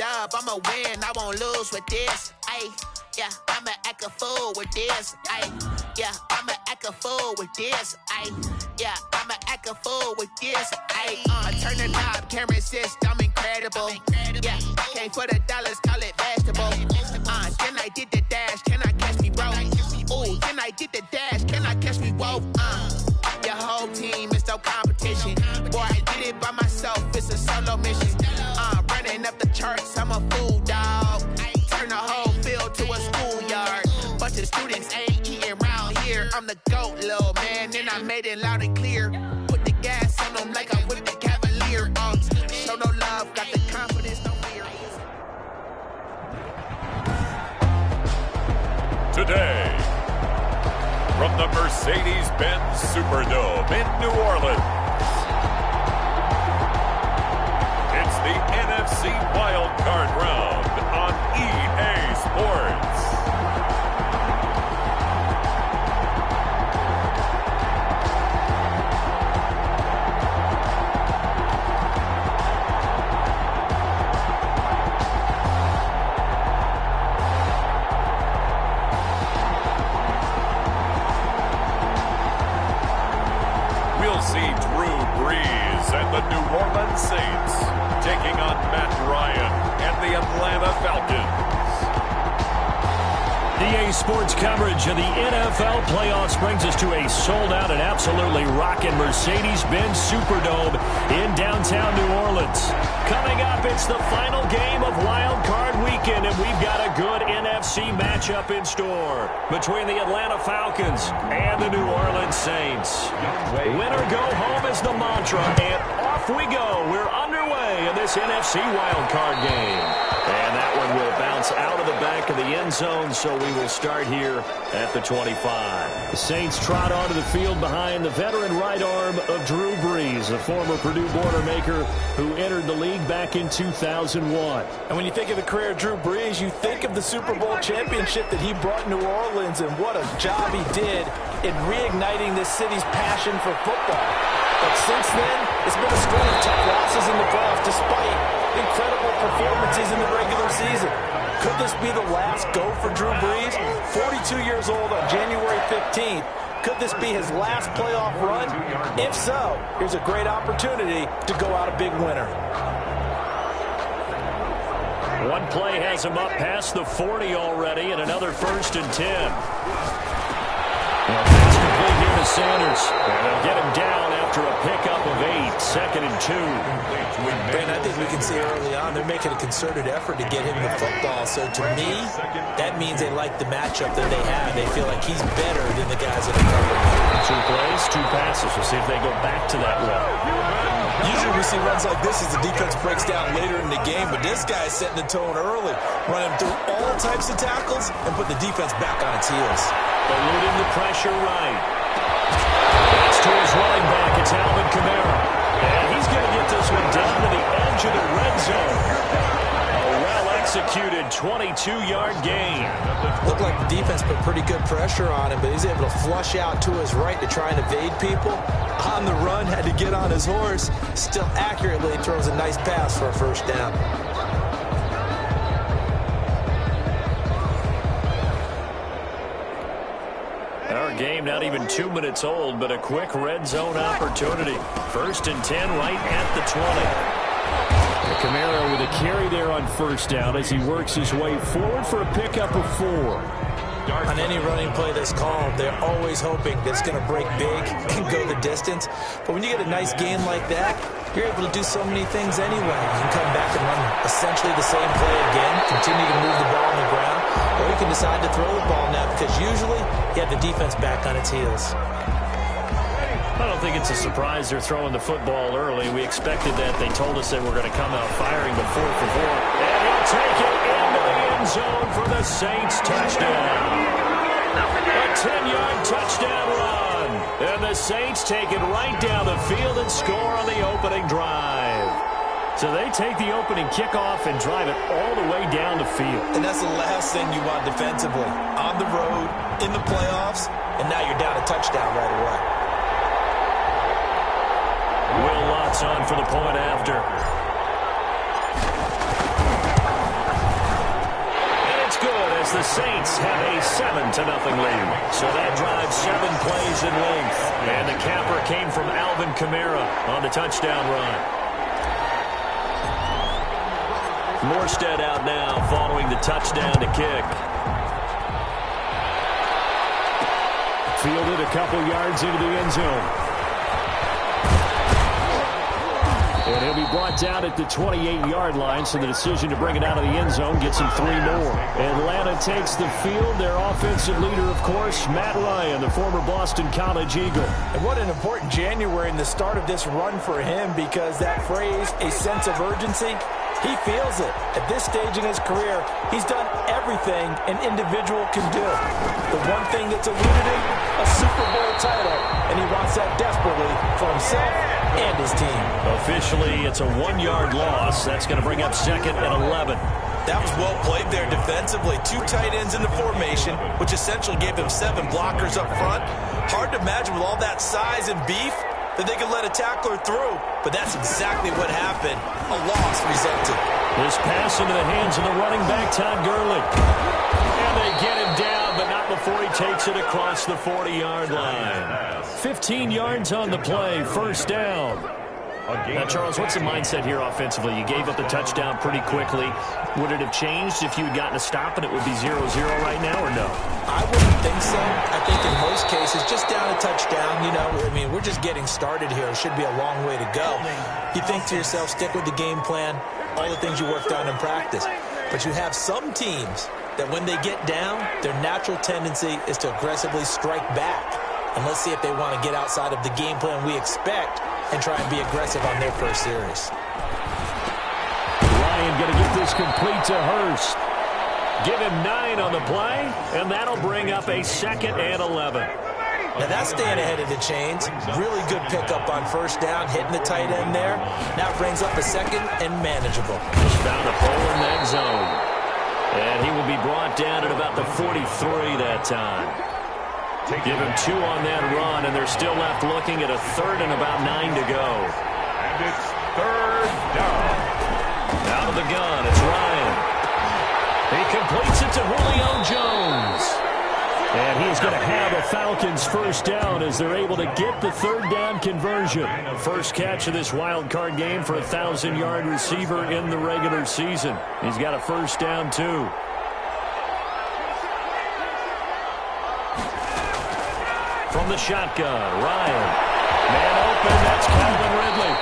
dub, I'ma win, I won't lose with this. Ayy, yeah, I'ma act a fool with this. Ayy, yeah, I'ma act a fool with this. Ayy, yeah, I'ma act a fool with this. Ayy, turn the knob, can't resist, I'm incredible. Yeah, came for the dollars, call it vegetable. Then I did the dash, can I catch me, bro? Ooh, then I did the dash, can I catch me, whoa? Your whole team is no competition. Boy, I did it by myself, it's a solo mission. Running up the charts, I'm a fool, dog. Turn the whole field to a schoolyard. Bunch of students ain't eating round here. I'm the GOAT, little man, and I made it loud and clear. Put the gas on them like I'm with the Cavalier. Show no love, got the confidence, no fear. Today, from the Mercedes-Benz Superdome in New Orleans, it's the NFC Wild Card Round on EA Sports. We'll see Drew Brees and the New Orleans Saints taking on Matt Ryan and the Atlanta Falcons. EA Sports coverage of the NFL playoffs brings us to a sold-out and absolutely rocking Mercedes-Benz Superdome in downtown New Orleans. Coming up, it's the final game of Wild Card Weekend, and we've got a good NFC matchup in store between the Atlanta Falcons and the New Orleans Saints. Winner go home is the mantra, and off we go. We're underway in this NFC Wild Card game. And that one will bounce out of the back of the end zone, so we will start here at the 25. The Saints trot onto the field behind the veteran right arm of Drew Brees, the former Purdue Boilermaker who entered the league back in 2001. And when you think of the career of Drew Brees, you think of the Super Bowl championship that he brought New Orleans, and what a job he did in reigniting this city's passion for football. But since then, it's been a string of tough losses in the playoffs despite incredible performances in the regular season. Could this be the last go for Drew Brees? 42 years old on January 15th. Could this be his last playoff run? If so, here's a great opportunity to go out a big winner. One play has him up past the 40 already, and another 1st and 10. Well, pass complete here to Sanders. And they'll get him down after a pickup of 8, 2nd and 2. Ben, I think we can see early on they're making a concerted effort to get him the football. So to me, that means they like the matchup that they have. They feel like he's better than the guys that are covering. 2 plays, 2 passes. We'll see if they go back to that run. Usually we see runs like this as the defense breaks down later in the game, but this guy's setting the tone early, running through all types of tackles and put the defense back on its heels. Eluding the pressure right. It's to his running back. It's Alvin Kamara. And he's going to get this one down to the edge of the red zone. A well-executed 22-yard gain. Looked like the defense put pretty good pressure on him, but he's able to flush out to his right to try and evade people. On the run, had to get on his horse. Still accurately throws a nice pass for a 1st down. Our game not even 2 minutes old, but a quick red zone opportunity. 1st and 10 right at the 20. Kamara with a carry there on 1st down as he works his way forward for a pickup of 4. On any running play that's called, they're always hoping that it's going to break big and go the distance. But when you get a nice gain like that, you're able to do so many things anyway. You can come back and run essentially the same play again, continue to move the ball on the ground, or you can decide to throw the ball now because usually you have the defense back on its heels. I don't think it's a surprise they're throwing the football early. We expected that. They told us they were going to come out firing before for 4. And he'll take it into the end zone for the Saints touchdown. A 10-yard touchdown run. And the Saints take it right down the field and score on the opening drive. So they take the opening kickoff and drive it all the way down the field. And that's the last thing you want defensively. On the road, in the playoffs, and now you're down a touchdown right away. Will Lutz on for the point after. good as the Saints have a 7-0 lead. So that drives 7 plays in length. And the capper came from Alvin Kamara on the touchdown run. Morstead out now following the touchdown to kick. Fielded a couple yards into the end zone. And he'll be brought down at the 28-yard line, so the decision to bring it out of the end zone gets him 3 more. Atlanta takes the field. Their offensive leader, of course, Matt Ryan, the former Boston College Eagle. And what an important January in the start of this run for him, because that phrase, a sense of urgency, he feels it. At this stage in his career, he's done everything an individual can do. The one thing that's eluded him, a Super Bowl title, and he wants that desperately for himself and his team. Officially, it's a 1-yard loss. That's going to bring up 2nd and 11. That was well played there defensively. 2 tight ends in the formation, which essentially gave them 7 blockers up front. Hard to imagine with all that size and beef that they could let a tackler through, but that's exactly what happened. A loss resulted. This pass into the hands of the running back, Todd Gurley. And they get him down, but not before he takes it across the 40-yard line. 15 yards on the play, first down. Now, Charles, what's the mindset here offensively? You gave up the touchdown pretty quickly. Would it have changed if you had gotten a stop and it would be 0-0 right now, or no? I wouldn't think so. I think in most cases, just down a touchdown, you know, I mean, we're just getting started here. It should be a long way to go. You think to yourself, stick with the game plan, all the things you worked on in practice. But you have some teams that when they get down, their natural tendency is to aggressively strike back. And let's see if they want to get outside of the game plan we expect and try and be aggressive on their first series. Ryan going to get this complete to Hurst. Give him 9 on the play, and that'll bring up a 2nd and 11. Now that's staying ahead of the chains. Really good pickup on first down, hitting the tight end there. Now brings up a 2nd and manageable. Just found a hole in that zone. And he will be brought down at about the 43 that time. Give him 2 on that run, and they're still left looking at a 3rd and about 9 to go. And it's 3rd down. Out of the gun, it's Ryan. He completes it to Julio Jones. And he's going to have a Falcons first down as they're able to get the 3rd down conversion. First catch of this wild card game for a 1,000-yard receiver in the regular season. He's got a first down, too. From the shotgun, Ryan. Man open, that's Calvin Ridley.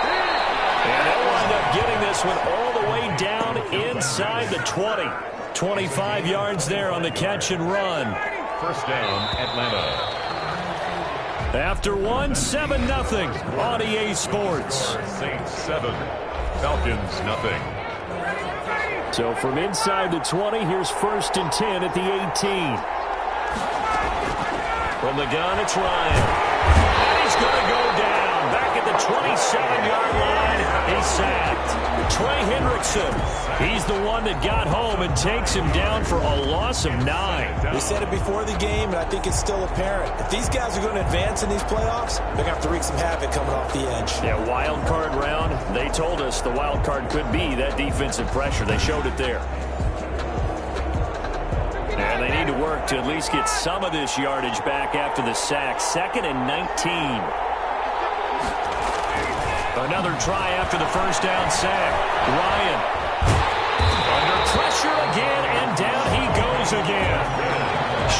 And they'll wind up getting this one all the way down inside the 20. 25 yards there on the catch and run. First down, Atlanta. After 7-0 on EA Sports. Saints 7, Falcons 0. So from inside the 20, here's 1st and 10 at the 18. From the gun, it's Ryan. And he's going to go down. Back at the 27-yard line, he's sacked. Trey Hendrickson, he's the one that got home and takes him down for a loss of 9. We said it before the game, and I think it's still apparent. If these guys are going to advance in these playoffs, they're going to have to wreak some havoc coming off the edge. Yeah, wild card round. They told us the wild card could be that defensive pressure. They showed it there. And they need to work to at least get some of this yardage back after the sack. 2nd and 19. Another try after the first down sack. Ryan under pressure again, and down he goes again.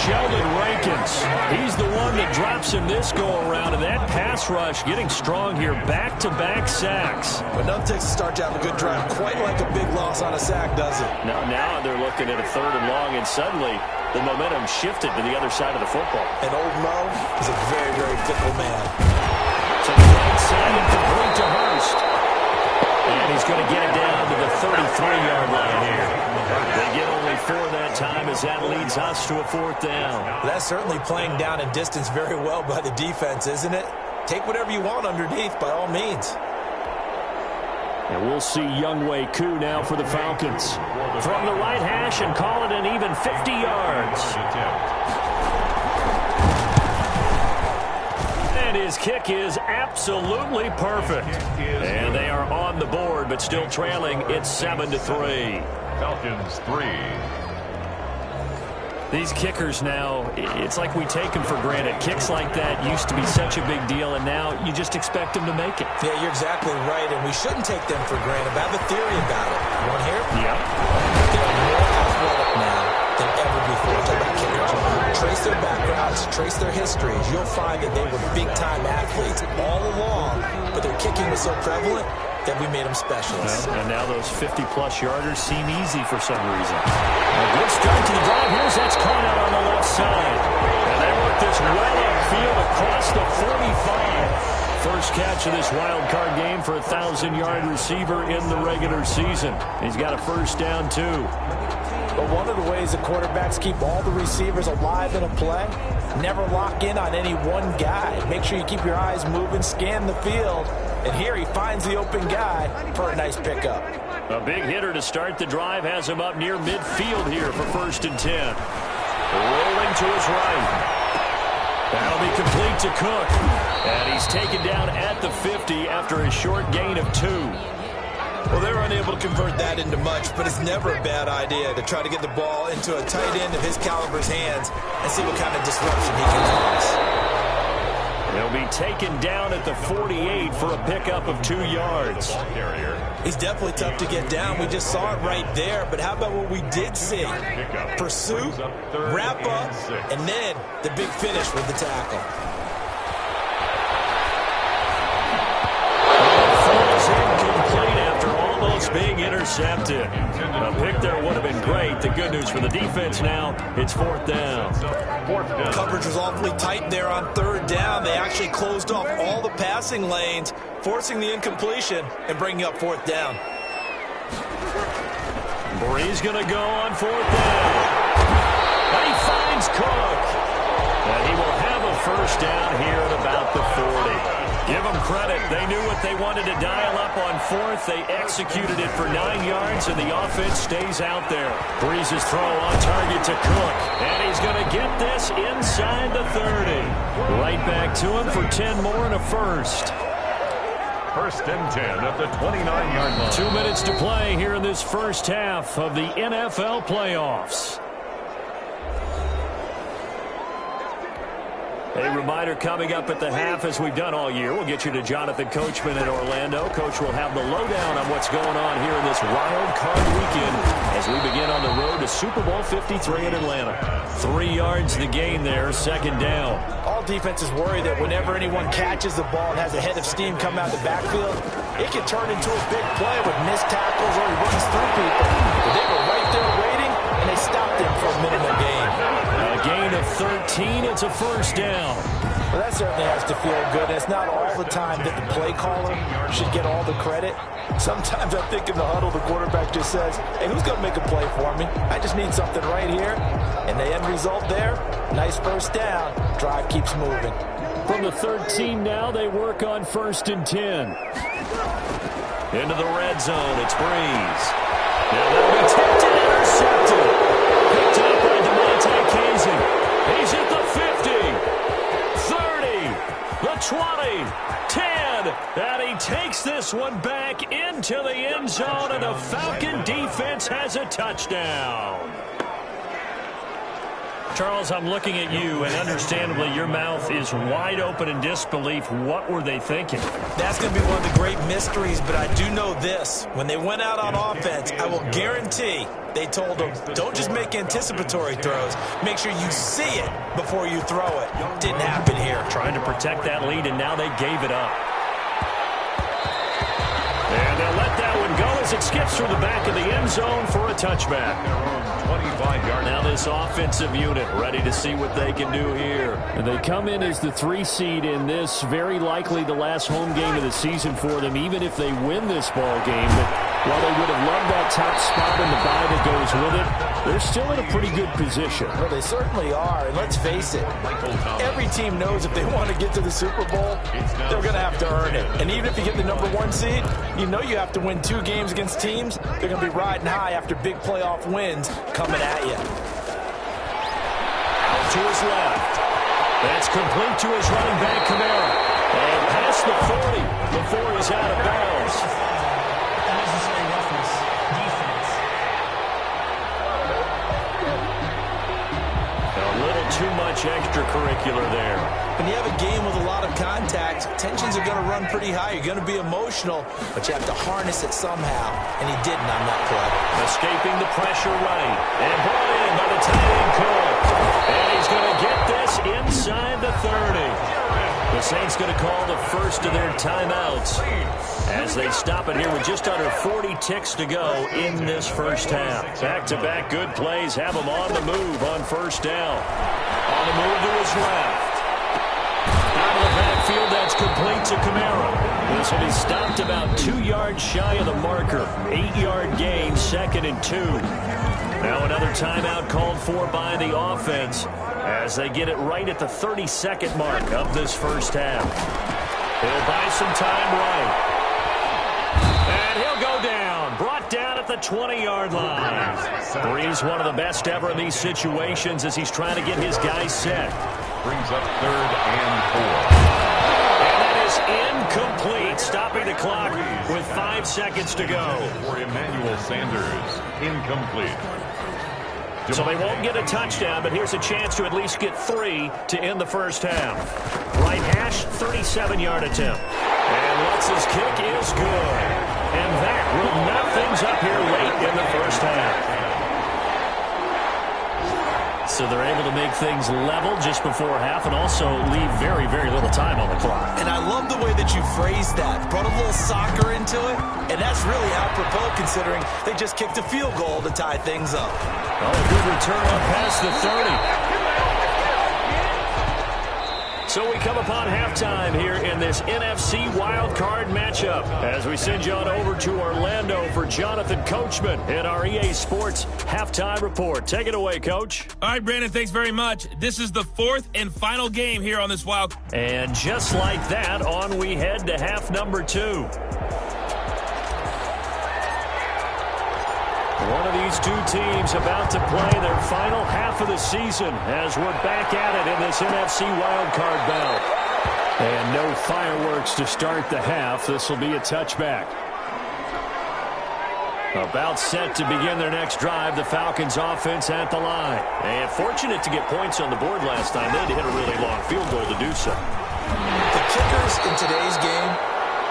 Sheldon Rankins, he's the one that drops him this go-around, and that pass rush getting strong here. Back-to-back sacks. But nothing takes a start to have a good drive quite like a big loss on a sack, does it? Now they're looking at a 3rd and long, and suddenly the momentum shifted to the other side of the football. And old Mo is a very, very fickle man. To the right side and complete to Hurst. And he's going to get it down to the 33-yard line here. They get only 4 that time as that leads us to a 4th down. That's certainly playing down and distance very well by the defense, isn't it? Take whatever you want underneath by all means. And we'll see Younghoe Koo now for the Falcons. From the right hash and call it an even 50 yards. And his kick is absolutely perfect. And they are on the board, but still trailing. It's 7-3. Falcons 3. These kickers now, it's like we take them for granted. Kicks like that used to be such a big deal, and now you just expect them to make it. Yeah, you're exactly right, and we shouldn't take them for granted. But I have a theory about it. You want to hear it? Yeah. They're more athletic now than ever before. Talk about kickers. Trace their backgrounds, trace their histories. You'll find that they were big-time athletes all along, but their kicking was so prevalent that we made them specialists. Well, and now those 50-plus yarders seem easy for some reason. A good start to the drive. Here's that's caught out on the left side. And they work this well upfield across the 45. First catch of this wild card game for a 1,000-yard receiver in the regular season. He's got a first down, too. But one of the ways the quarterbacks keep all the receivers alive in a play, never lock in on any one guy. Make sure you keep your eyes moving, scan the field. And here he finds the open guy for a nice pickup. A big hitter to start the drive has him up near midfield here for 1st and 10. Rolling to his right. That'll be complete to Cook. And he's taken down at the 50 after a short gain of 2. Well, they're unable to convert that into much, but it's never a bad idea to try to get the ball into a tight end of his caliber's hands and see what kind of disruption he can cause. He'll be taken down at the 48 for a pickup of 2 yards. He's definitely tough to get down. We just saw it right there. But how about what we did see? Pursuit, wrap up, and then the big finish with the tackle. Falls incomplete after almost being intercepted. A pick there would have been great. The good news for the defense now, it's 4th down. Coverage was awfully tight there on 3rd down. They actually closed off all the passing lanes, forcing the incompletion and bringing up 4th down. Bree's going to go on 4th down. And he finds Cook. And he will have a first down here at about the 40. Give them credit. They knew what they wanted to dial up on 4th. They executed it for 9 yards, and the offense stays out there. Breeze's throw on target to Cook. And he's going to get this inside the 30. Right back to him for 10 more and a first. 1st and 10 at the 29-yard line. 2 minutes to play here in this first half of the NFL playoffs. A reminder coming up at the half, as we've done all year. We'll get you to Jonathan Coachman in Orlando. Coach will have the lowdown on what's going on here in this wild card weekend as we begin on the road to Super Bowl 53 in Atlanta. 3 yards the gain there, 2nd down. All defenses worry that whenever anyone catches the ball and has a head of steam come out of the backfield, it can turn into a big play with missed tackles or he runs through people. But they were right there waiting, and they stopped him for a minimum gain. A gain of 13. It's a first down. Well, that certainly has to feel good. It's not all the time that the play caller should get all the credit. Sometimes I think in the huddle, the quarterback just says, hey, who's going to make a play for me? I just need something right here. And the end result there, nice first down. Drive keeps moving. From the 13 now, they work on 1st and 10. Into the red zone, it's Breeze. Now they'll be tipped and intercepted. Picked up by DeMonte Casey. He's at the 50, 30, the 20, 10, and he takes this one back into the end zone, and the Falcon defense has a touchdown. Charles, I'm looking at you, and understandably, your mouth is wide open in disbelief. What were they thinking? That's going to be one of the great mysteries, but I do know this. When they went out on offense, I will guarantee they told them, don't just make anticipatory throws. Make sure you see it before you throw it. Didn't happen here. Trying to protect that lead, and now they gave it up. And they'll let that one go as it skips through the back of the end zone for a touchback. 25-yard. Now this offensive unit ready to see what they can do here. And they come in as the 3 seed in this, very likely the last home game of the season for them, even if they win this ball game. But while they would have loved that top spot in the bye that goes with it, they're still in a pretty good position. Well, they certainly are, and let's face it, every team knows if they want to get to the Super Bowl, they're going to have to earn it. And even if you get the number 1 seed, you know you have to win 2 games against teams. They're going to be riding high after big playoff wins coming at you. Out to his left. That's complete to his running back, Kamara. And past the 40 before he's out of bounds. too much extracurricular there. When you have a game with a lot of contact, tensions are going to run pretty high. You're going to be emotional, but you have to harness it somehow, and he didn't on that play. Escaping the pressure right, and brought in by the tight end Cole. And he's going to get this inside the 30. The Saints going to call the first of their timeouts as they stop it here with just under 40 ticks to go in this first half. Back-to-back good plays have him on the move on first down. On the move to his left. Out of the backfield, that's complete to Kamara. This will be stopped about 2 yards shy of the marker. 8-yard gain, 2nd and 2. Now another timeout called for by the offense as they get it right at the 32nd mark of this first half. He'll buy some time right. And he'll go down. Brought down at the 20-yard line. Brees, one of the best ever in these situations as he's trying to get his guys set. Brings up 3rd and 4. And that is incomplete. Stopping the clock with 5 seconds to go. For Emmanuel Sanders, incomplete. So they won't get a touchdown, but here's a chance to at least get 3 to end the first half. Right hash, 37-yard attempt. And Lutz's kick is good. And that will knot things up here late in the first half. So they're able to make things level just before half and also leave very, very little time on the clock. And I love the way that you phrased that. Brought a little soccer into it, and that's really apropos considering they just kicked a field goal to tie things up. Oh, a good return up past the 30. So we come upon halftime here in this NFC wildcard matchup as we send you on over to Orlando for Jonathan Coachman in our EA Sports Halftime Report. Take it away, Coach. All right, Brandon, thanks very much. This is the 4th and final game here on this wild. And just like that, on we head to half number 2. One of these two teams about to play their final half of the season as we're back at it in this NFC wildcard bout. And no fireworks to start the half. This will be a touchback. About set to begin their next drive, the Falcons offense at the line. And fortunate to get points on the board last time. They had to hit a really long field goal to do so. The kickers in today's game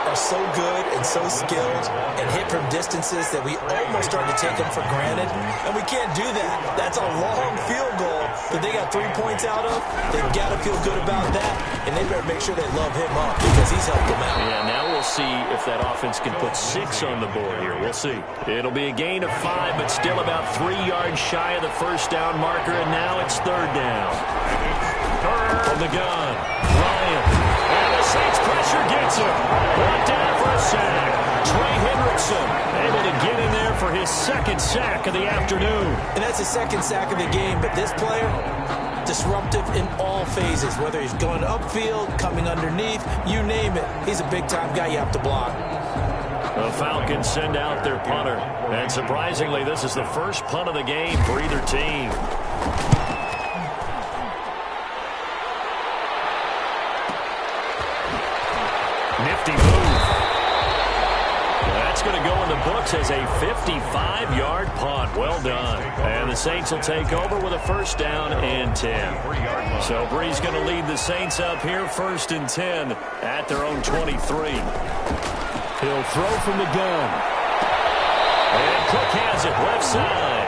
are so good and so skilled and hit from distances that we almost start to take them for granted, and we can't do that. That's a long field goal that they got 3 points out of. They've got to feel good about that, and they better make sure they love him up because he's helped them out. Yeah, now we'll see if that offense can put 6 on the board here. We'll see. It'll be a gain of 5, but still about 3 yards shy of the first down marker, and now it's 3rd down. From the gun, Ryan. And the Saints pressure gets him. Brought down for a sack. Trey Hendrickson able to get in there for his 2nd sack of the afternoon. And that's his 2nd sack of the game, but this player, disruptive in all phases, whether he's going upfield, coming underneath, you name it. He's a big-time guy you have to block. The Falcons send out their punter. And surprisingly, this is the first punt of the game for either team. Nifty move. That's going to go in the books as a 55-yard punt. Well done. And the Saints will take over with a 1st down and 10. So Brees going to lead the Saints up here 1st and 10 at their own 23. He'll throw from the gun. And Cook has it left side.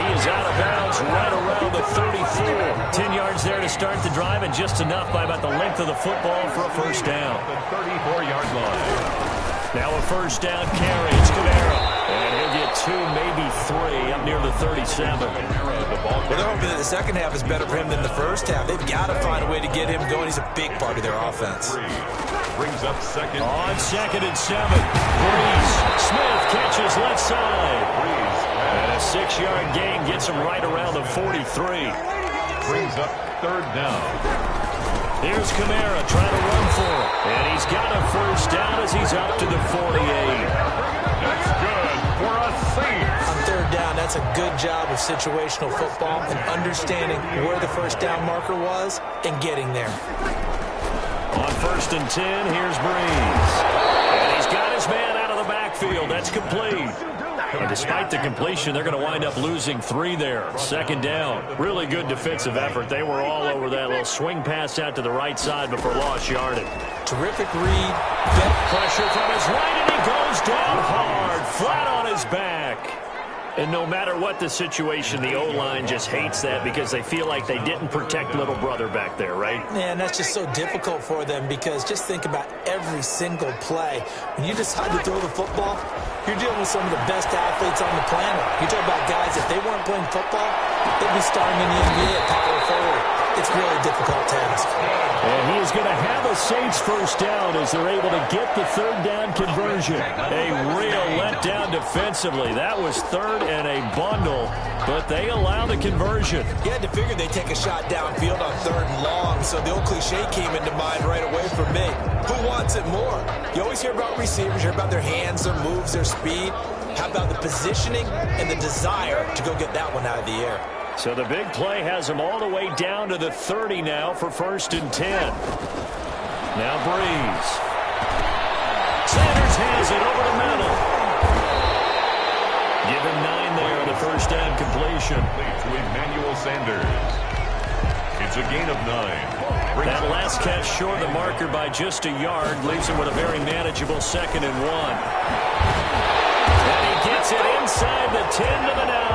He is out of bounds right around the 34. 10 yards there to start the drive, and just enough by about the length of the football for a 1st down. The 34-yard line. Now a 1st down carry. It's Kamara. And he'll get 2, maybe 3 up near the 37. Well, they're hoping that the second half is better for him than the first half. They've got to find a way to get him going. He's a big part of their offense. Brings up 2nd. On 2nd and 7. Brees. Smith catches left side. And a 6-yard gain gets him right around the 43. Brings up 3rd down. Here's Kamara trying to run for it. And he's got a 1st down as he's up to the 48. That's good for a Saints. On 3rd down, that's a good job of situational football and understanding where the 1st down marker was and getting there. On 1st and 10, here's Brees. And he's got his man out of the backfield. That's complete. And despite the completion, they're going to wind up losing 3 there. Second down. Really good defensive effort. They were all over that little swing pass out to the right side before lost yardage. Terrific read. Pressure from his right, and he goes down hard, flat on his back. And no matter what the situation, the O-line just hates that because they feel like they didn't protect little brother back there, right? Man, that's just so difficult for them because just think about every single play. When you decide to throw the football, you're dealing with some of the best athletes on the planet. You talk about guys, if they weren't playing football, they'd be starting in the NBA at power forward. It's really a difficult task. And he is going to have a Saints first down as they're able to get the third down conversion. A real letdown defensively. That was third and a bundle, but they allow the conversion. You had to figure they'd take a shot downfield on 3rd and long, so the old cliche came into mind right away for me. Who wants it more? You always hear about receivers, you hear about their hands, their moves, their speed. How about the positioning and the desire to go get that one out of the air? So the big play has them all the way down to the 30 now for 1st and 10. Now Breeze. Sanders has it over the middle. Give him 9 there on the first down completion. To Emmanuel Sanders. It's a gain of 9. That last catch short of the marker by just a yard leaves him with a very manageable 2nd and 1. And he gets it inside the 10 to the 9.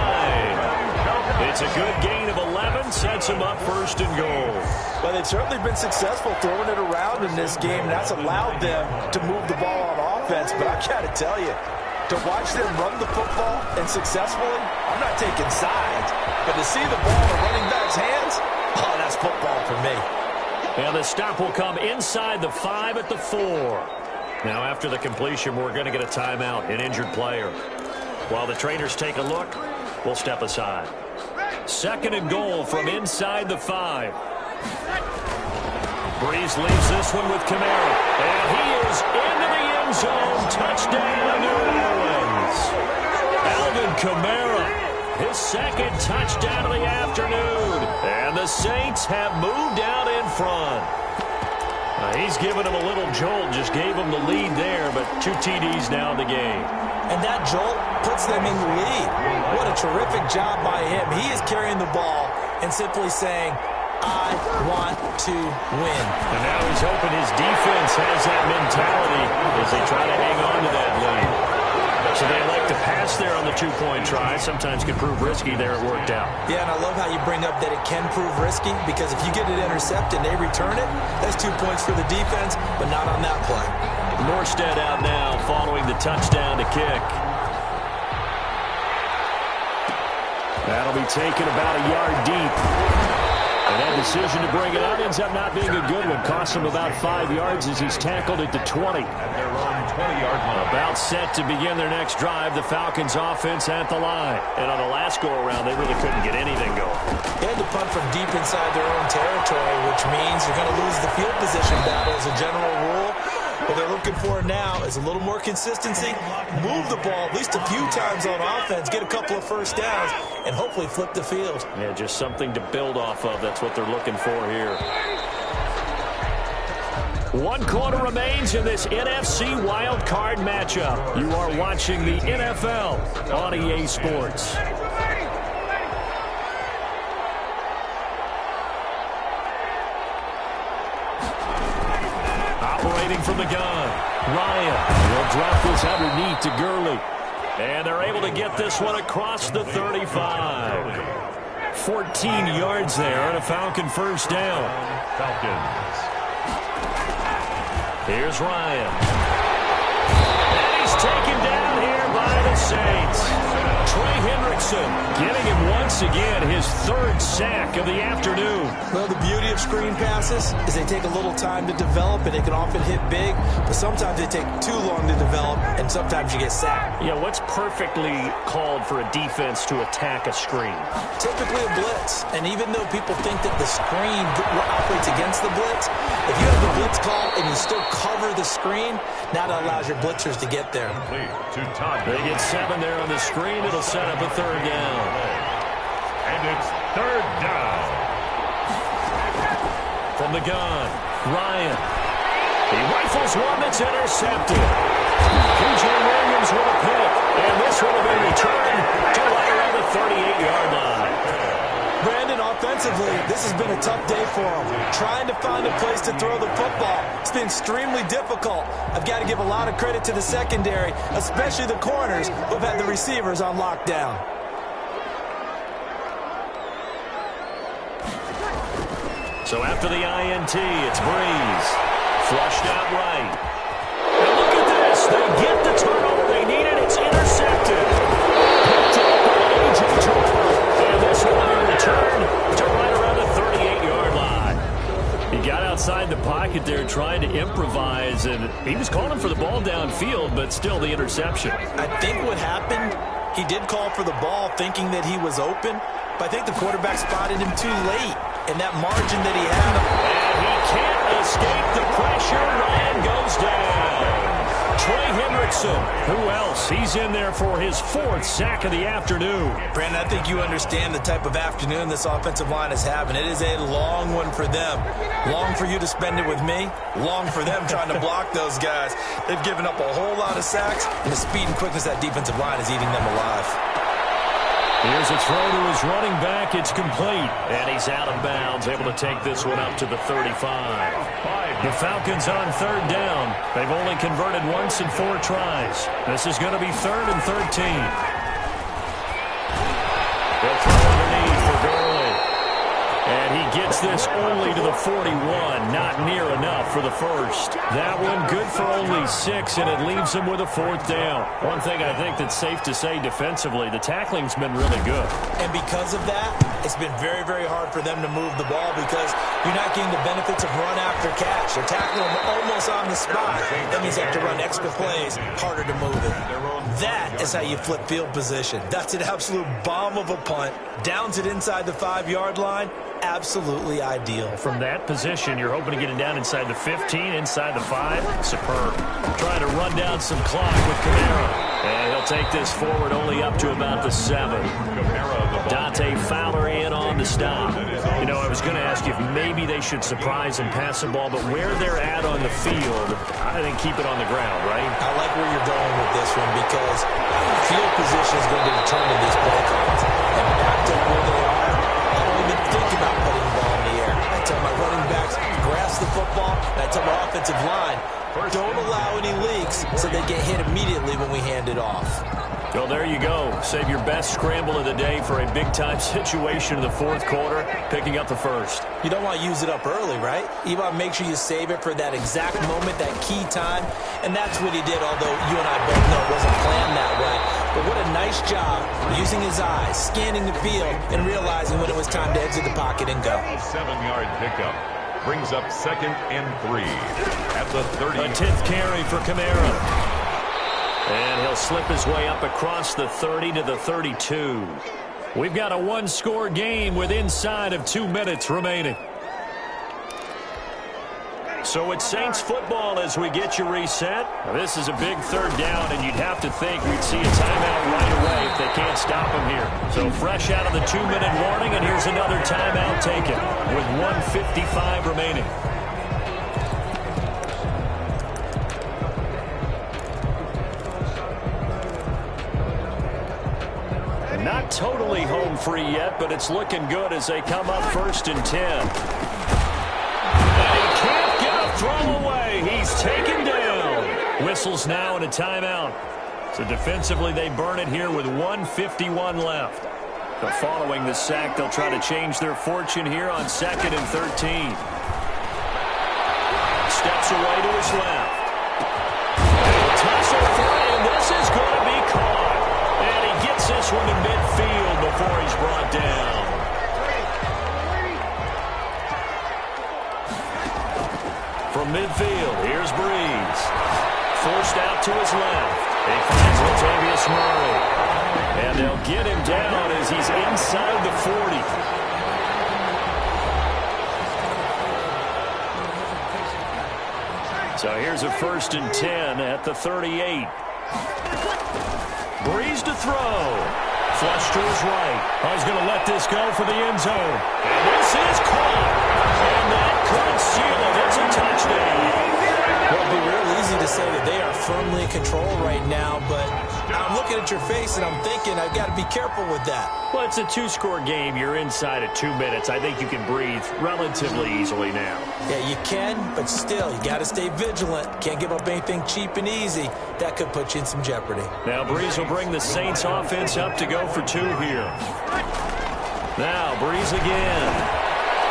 It's a good gain of 11, sets him up 1st and goal. Well, they've certainly been successful throwing it around in this game, and that's allowed them to move the ball on offense. But I got to tell you, to watch them run the football and successfully, I'm not taking sides, but to see the ball in a running back's hands, oh, that's football for me. And the stop will come inside the 5 at the 4. Now, after the completion, we're going to get a timeout, an injured player. While the trainers take a look, we'll step aside. 2nd and goal from inside the 5. Breeze leaves this one with Kamara. And he is into the end zone. Touchdown, New Orleans. Alvin Kamara, his 2nd touchdown of the afternoon. And the Saints have moved out in front. He's given him a little jolt, just gave him the lead there, but 2 TDs now in the game. And that jolt puts them in the lead. What a terrific job by him. He is carrying the ball and simply saying, I want to win. And now he's hoping his defense has that mentality as they try to hang on to that lead. So they like to pass there on the 2-point try. Sometimes can prove risky there. It worked out. Yeah, and I love how you bring up that it can prove risky because if you get it intercepted and they return it, that's 2 points for the defense, but not on that play. Norstead out now following the touchdown to kick. That'll be taken about a yard deep. And that decision to bring it out ends up not being a good one. Costs him about 5 yards as he's tackled at the 20. At their own 20-yard line. About set to begin their next drive. The Falcons offense at the line. And on the last go-around, they really couldn't get anything going. They had to punt from deep inside their own territory, which means you're going to lose the field position battle as a general rule. What they're looking for now is a little more consistency, move the ball at least a few times on offense, get a couple of first downs, and hopefully flip the field. Yeah, just something to build off of. That's what they're looking for here. 1 quarter remains in this NFC wild card matchup. You are watching the NFL on EA Sports. Operating from the gun, Ryan will drop this underneath to Gurley. And they're able to get this one across the 35. 14 yards there and a Falcon first down. Falcons. Here's Ryan. And he's taken down here by the Saints. Trey Hendrickson getting him once again his 3rd sack of the afternoon. Well, the beauty of screen passes is they take a little time to develop, and they can often hit big, but sometimes they take too long to develop, and sometimes you get sacked. Yeah, what's perfectly called for a defense to attack a screen? Typically a blitz, and even though people think that the screen operates against the blitz, if you have the blitz call and you still cover the screen, now that allows your blitzers to get there. They get 7 there on the screen. It'll set up a 3rd down. And it's 3rd down. From the gun, Ryan. He rifles one that's intercepted. P.J. Williams Falcons with a pick. And this one will be returned to right around the 38-yard line. Brandon, offensively, this has been a tough day for him. Trying to find a place to throw the football. It's been extremely difficult. I've got to give a lot of credit to the secondary, especially the corners who've had the receivers on lockdown. So after the INT, it's Breeze. Flushed out right. And look at this. They get the turnover they needed. It's intercepted. Picked up by A.J. Turner. And this one will be returned to right around the 38-yard line. He got outside the pocket there trying to improvise, and he was calling for the ball downfield, but still the interception. I think what happened, he did call for the ball thinking that he was open, but I think the quarterback spotted him too late. And that margin that he had. And he can't escape the pressure. Ryan goes down. Trey Hendrickson. Who else? He's in there for his 4th sack of the afternoon. Brandon, I think you understand the type of afternoon this offensive line is having. It is a long one for them. Long for you to spend it with me. Long for them trying to block those guys. They've given up a whole lot of sacks, and the speed and quickness of that defensive line is eating them alive. Here's a throw to his running back. It's complete. And he's out of bounds, able to take this one up to the 35. The Falcons on 3rd down. They've only converted once in 4 tries. This is going to be 3rd and 13. They'll throw underneath for Gurley. And he gets this only to the 41. Not near enough for the first. That one good for only 6, and it leaves him with a 4th down. One thing I think that's safe to say defensively, the tackling's been really good. And because of that, it's been very, very hard for them to move the ball because you're not getting the benefits of run after catch. They're tackling them almost on the spot. That means they have to run extra plays, harder to move it. That is how you flip field position. That's an absolute bomb of a punt. Downs it inside the 5-yard line. Absolutely ideal. From that position, you're hoping to get it down inside the 15, inside the 5. Superb. Trying to run down some clock with Kamara. And he'll take this forward only up to about the 7. Dante Fowler in on the stop. You know, I was going to ask you if maybe they should surprise and pass the ball, but where they're at on the field, I think keep it on the ground, right? I like where you're going with this one because field position is going to determine these play calls. And back to where they are, I don't even think about putting the ball in the air. I tell my running backs, grasp the football, and I tell my offensive line, don't allow any leaks so they get hit immediately when we hand it off. Well, there you go. Save your best scramble of the day for a big-time situation in the 4th quarter, picking up the 1st. You don't want to use it up early, right? You want to make sure you save it for that exact moment, that key time, and that's what he did, although you and I both know it wasn't planned that way. But what a nice job using his eyes, scanning the field, and realizing when it was time to exit the pocket and go. 7-yard pickup brings up 2nd and 3 at the 30. A 10th carry for Kamara. And he'll slip his way up across the 30 to the 32. We've got a 1-score game with inside of 2 minutes remaining. So it's Saints football as we get you reset. Now, this is a big 3rd down, and you'd have to think we'd see a timeout right away if they can't stop him here. So fresh out of the 2-minute warning, and here's another timeout taken with 1:55 remaining. Not totally home free yet, but it's looking good as they come up 1st and 10. And he can't get a throw away. He's taken down. Whistles now and a timeout. So defensively, they burn it here with 1:51 left. But following the sack, they'll try to change their fortune here on 2nd and 13. Steps away to his left. And tussle through, and this is going to be caught. And he gets this one to midfield before he's brought down. From midfield, here's Breeze. Forced out to his left. He finds Latavius Murray. And they'll get him down as he's inside the 40. So here's a 1st and 10 at the 38. Breeze to throw. Flush to his right. I was going to let this go for the end zone. And this is caught. And that could seal it. It's a touchdown. Well, it'd be real easy to say that they are firmly in control right now, but I'm looking at your face and I'm thinking I've got to be careful with that. Well, it's a two-score game. You're inside at 2 minutes. I think you can breathe relatively easily now. Yeah, you can, but still, you got to stay vigilant. Can't give up anything cheap and easy. That could put you in some jeopardy. Now, Breeze will bring the Saints offense up to go for 2 here. Now, Breeze again.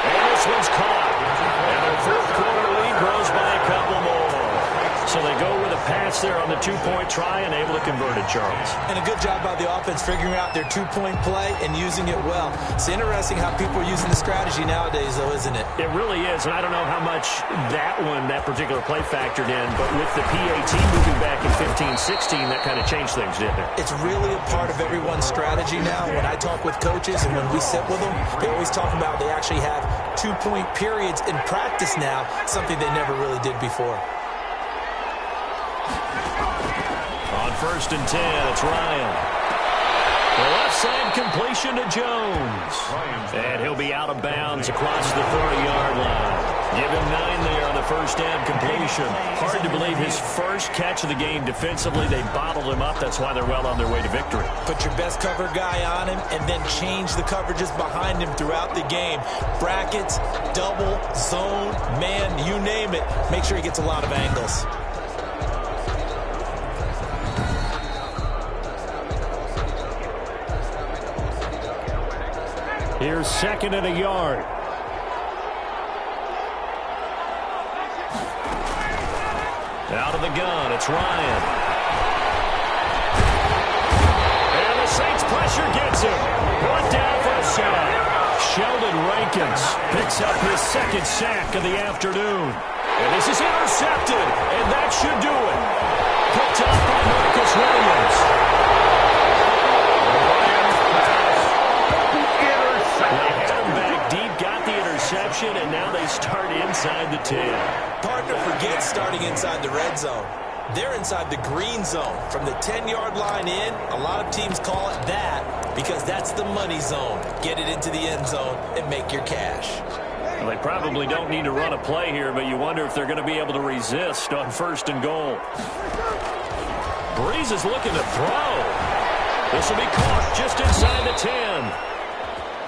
And this one's caught. And their fourth quarter lead grows by a couple more. So they go with a pass there on the 2-point try and able to convert it, Charles. And a good job by the offense figuring out their 2-point play and using it well. It's interesting how people are using the strategy nowadays, though, isn't it? It really is, and I don't know how much that particular play factored in, but with the PAT moving back in 15-16, that kind of changed things, didn't it? It's really a part of everyone's strategy now. When I talk with coaches and when we sit with them, they always talk about they actually have 2-point periods in practice now, something they never really did before. On 1st and 10, it's Ryan. The left side completion to Jones. And he'll be out of bounds across the 30-yard line. Give him 9 there on the first down completion. Hard to believe his first catch of the game defensively. They bottled him up. That's why they're well on their way to victory. Put your best cover guy on him and then change the coverages behind him throughout the game. Brackets, double, zone, man, you name it. Make sure he gets a lot of angles. Here's 2nd and a yard. Out of the gun, it's Ryan. And the Saints pressure gets him. Brought down for a sack. Sheldon Rankins picks up his 2nd sack of the afternoon. And this is intercepted, and that should do it. Picked up by Marcus Williams. And now they start inside the 10. Partner forgets starting inside the red zone. They're inside the green zone. From the 10-yard line in, a lot of teams call it that because that's the money zone. Get it into the end zone and make your cash. Well, they probably don't need to run a play here, but you wonder if they're going to be able to resist on 1st and goal. Breeze is looking to throw. This will be caught just inside the 10.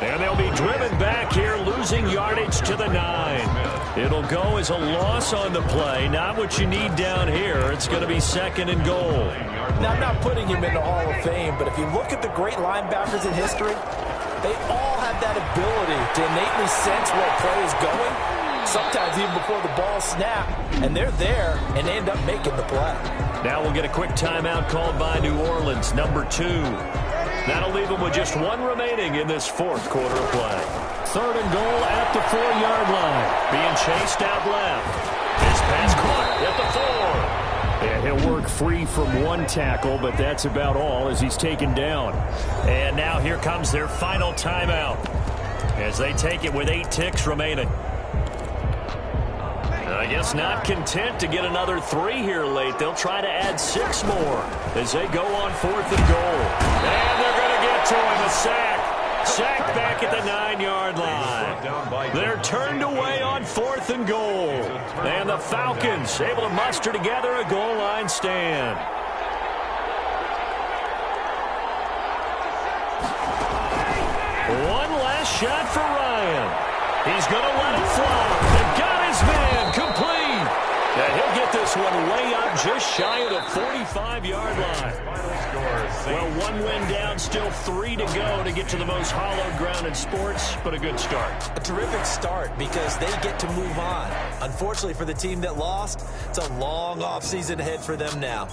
And they'll be driven back here, losing yardage to the 9. It'll go as a loss on the play. Not what you need down here. It's going to be 2nd and goal. Now, I'm not putting him in the Hall of Fame, but if you look at the great linebackers in history, they all have that ability to innately sense where a play is going, sometimes even before the ball snaps, and they're there and they end up making the play. Now we'll get a quick timeout called by New Orleans, number 2. That'll leave them with just 1 remaining in this 4th quarter of play. 3rd and goal at the 4-yard line. Being chased out left. His pass caught at the 4. And he'll work free from 1 tackle, but that's about all as he's taken down. And now here comes their final timeout as they take it with 8 ticks remaining. I guess not content to get another 3 here late. They'll try to add 6 more as they go on 4th and goal. And they're going to get to him, a sack. Sack back at the 9-yard line. They're turned away on 4th and goal. And the Falcons able to muster together a goal line stand. One last shot for Ryan. He's going to let it fly. They've got his man complete. And he'll get this one way up just shy of the 45-yard line. Well, 1 win down, still 3 to go to get to the most hallowed ground in sports, but a good start. A terrific start because they get to move on. Unfortunately for the team that lost, it's a long offseason ahead for them now.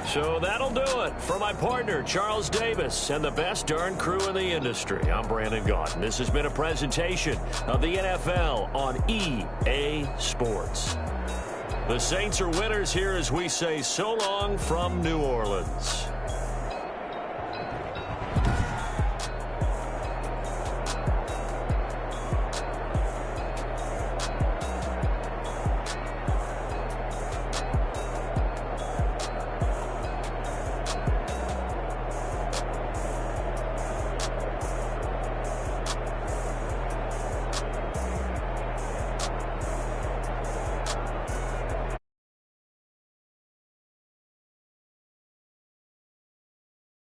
So that'll do it for my partner, Charles Davis, and the best darn crew in the industry. I'm Brandon Gaudin. This has been a presentation of the NFL on EA Sports. The Saints are winners here as we say so long from New Orleans.